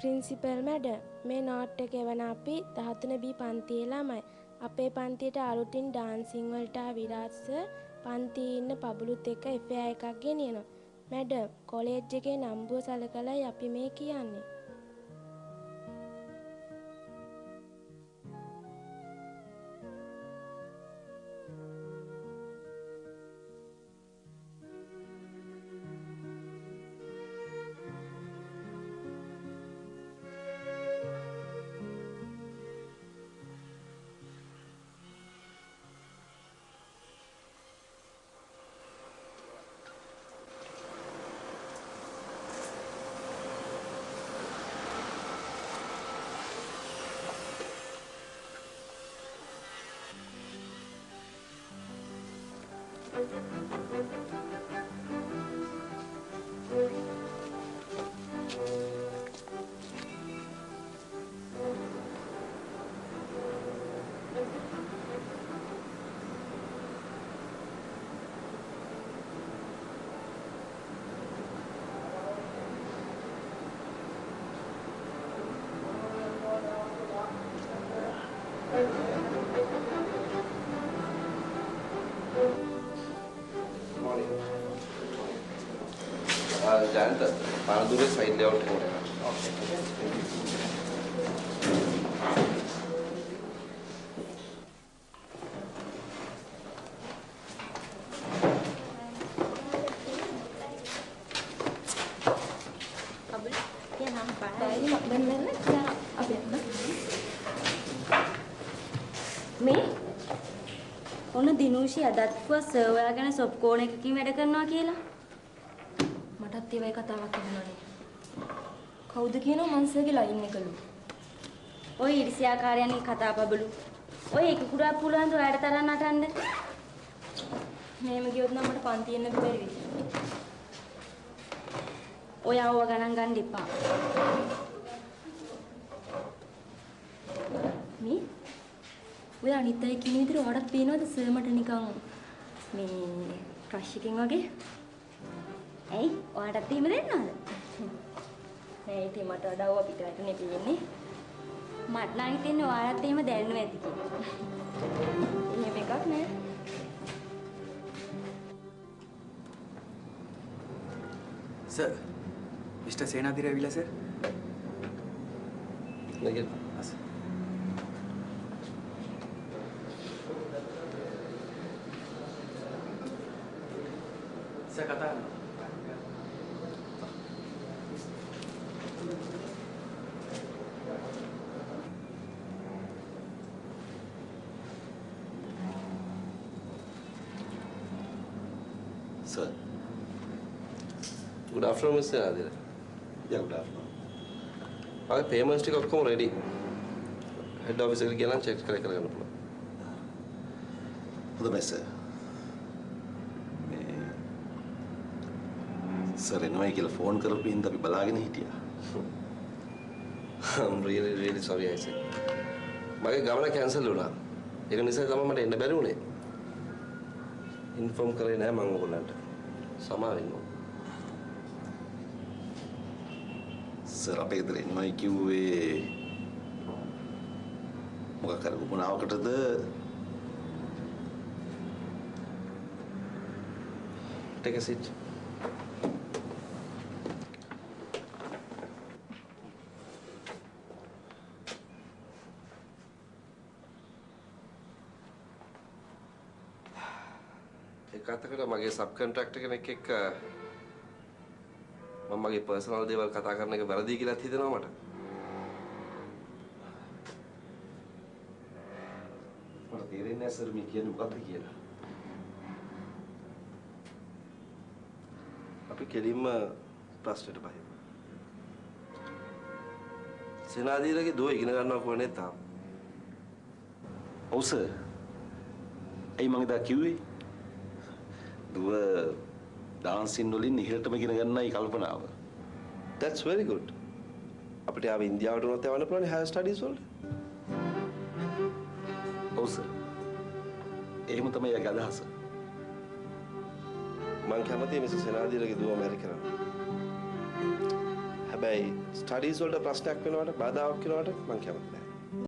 Principal madam මේ note එක එවන අපි 13B පන්තියේ ළමයි. අපේ පන්තියට අලුතින් ඩාන්සින් වලට විරාජ් සර් පන්තියේ ඉන්න පබළුත් එක්ක FA එකක් ගෙනියනවා. මැඩම් කොලෙජ් එකේ නම්බුව සලකලායි අපි මේ කියන්නේ. Janata, Panadure side layout for it. ඔන්න දිනුෂි අදත්ව සර්වර් ගැන සොප් කෝණ එකකින් වැඩ කරනවා කියලා. මටත් ඒ වගේ කතාවක් තිබුණානේ. කවුද කියනවා මන්සර්ගේ ලයින් එකලු. ඔය ඉරිසියාකාරයන්ගේ කතා බබලු. ඔය එක කුඩා පුළුවන් ද ඔයාලට තරම් නටන්න. මේම ගියොත් නම් මට පන්ති එන්න බැරි වෙයි. ඔයාව ගණන් ගන්න එපා. මේ ඔය අනිත් අය කියන විදිහට ඔයාලට පේනවද සර් මට නිකන් මේ ක්‍රෂ් එකකින් වගේ? ඇයි ඔයාලටත් එහෙම දෙන්නවද? නෑ ඉතින් මට වඩා ඔයා පිටරටනේ තියෙන්නේ. මට නම් හිතෙන්නේ ඔයාලත් එහෙම දැනනවා ඇති කියලා. එහෙම එකක් නෑ. සර් මිස්ටර් සේනාධිර ඇවිල්ලා සර්. නේද? සර් කතා කරනවා. Sir. Good afternoon, Mr. Adira. Yeah, good afternoon. Our payments tick come ready. Head office එක ගිහලා check කරලා කරගන්න පුළුවන්. හොඳයි සර්. මේ සර් එනවයි කියලා ෆෝන් කරපු හින්දා අපි බලාගෙන හිටියා. I'm really sorry I said. මගේ ගමන කැන්සල් වුණා. ඒක නිසා තමයි මට එන්න බැරි වුණේ. ඉන්ෆෝම් කරේ නෑ මම ඔයගොල්ලන්ට. සමාව වෙන්න. සර් අපේ ගෙදර එනවයි කිව්වේ මොකක් හරි උපනාවකටද? Take a seat. එකකට මගේ සබ් කොන්ට්‍රැක්ටර් කෙනෙක් එක්ක මම මගේ පර්සනල් දේවල් කතා කරන එක වැරදි කියලාත් හිතෙනවා මට. මට තේරෙන්නේ නැහැ සර් මේ කියන්නේ මොකක්ද කියලා. අපි කෙලින්ම ප්‍රශ්නෙට බහිමු. සේනාධීරගේ දුව ඉගෙන ගන්නවා කොහොනේ තාම? ඔව් සර්. ඇයි මම එදා කිව්වේ? දුව ඩාන්සින් වලින් ඉහළටම ඉගෙන ගන්නයි කල්පනාව. That's very good. අපිට ආව ඉන්දියාවට උනත් යවන්න පුළුවන් හයර් ස්ටඩීස් වලට. ඔව් සර්. එහෙම තමයි එයාගේ අදහස. මම කැමතියි මිස් සේනාධීරගේ දුව මැරි කරන්න. හැබැයි ස්ටඩීස් වලට ප්‍රශ්නයක් වෙනවට බාධාවක් වෙනවට මම කැමති නැහැ.